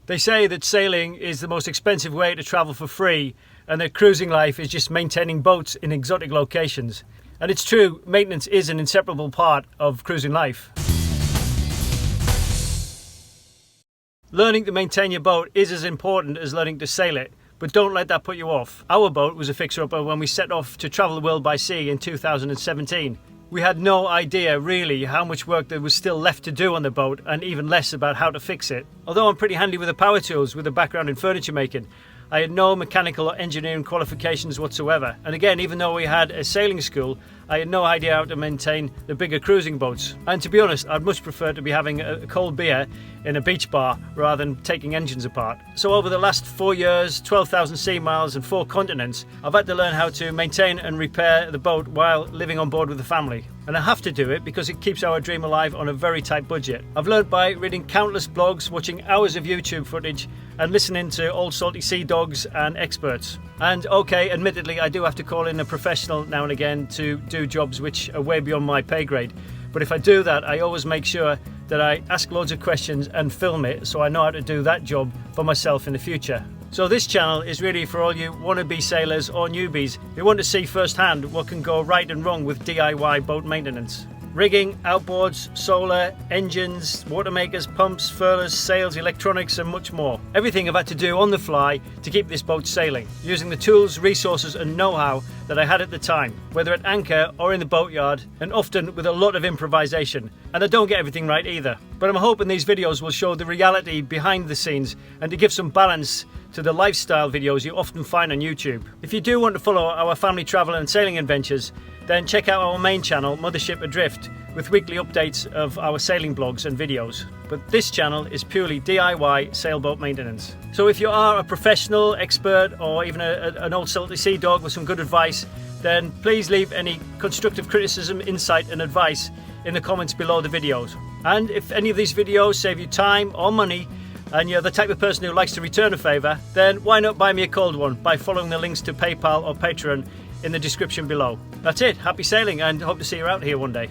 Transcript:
They say that sailing is the most expensive way to travel for free and that cruising life is just maintaining boats in exotic locations. And it's true, maintenance is an inseparable part of cruising life. Learning to maintain your boat is as important as learning to sail it, but don't let that put you off. Our boat was a fixer-upper when we set off to travel the world by sea in 2017. We had no idea really how much work there was still left to do on the boat, and even less about how to fix it. Although I'm pretty handy with the power tools with a background in furniture making, I had no mechanical or engineering qualifications whatsoever. And again, even though we had a sailing school, I had no idea how to maintain the bigger cruising boats. And to be honest, I'd much prefer to be having a cold beer in a beach bar rather than taking engines apart. So over the last 4 years, 12,000 sea miles and 4 continents, I've had to learn how to maintain and repair the boat while living on board with the family. And I have to do it because it keeps our dream alive on a very tight budget. I've learned by reading countless blogs, watching hours of YouTube footage and listening to old salty sea dogs and experts. And okay, admittedly, I do have to call in a professional now and again to do jobs which are way beyond my pay grade. But if I do that, I always make sure that I ask loads of questions and film it so I know how to do that job for myself in the future. So this channel is really for all you wannabe sailors or newbies who want to see firsthand what can go right and wrong with DIY boat maintenance. Rigging, outboards, solar, engines, water makers, pumps, furlers, sails, electronics and much more. Everything I've had to do on the fly to keep this boat sailing, using the tools, resources and know-how that I had at the time, whether at anchor or in the boatyard, and often with a lot of improvisation. And I don't get everything right either. But I'm hoping these videos will show the reality behind the scenes and to give some balance to the lifestyle videos you often find on YouTube. If you do want to follow our family travel and sailing adventures, then check out our main channel, Mothership Adrift, with weekly updates of our sailing blogs and videos. But this channel is purely DIY sailboat maintenance. So if you are a professional, expert, or even an old salty sea dog with some good advice, then please leave any constructive criticism, insight and advice in the comments below the videos. And if any of these videos save you time or money, and you're the type of person who likes to return a favour, then why not buy me a cold one by following the links to PayPal or Patreon in the description below. That's it, happy sailing and hope to see you out here one day.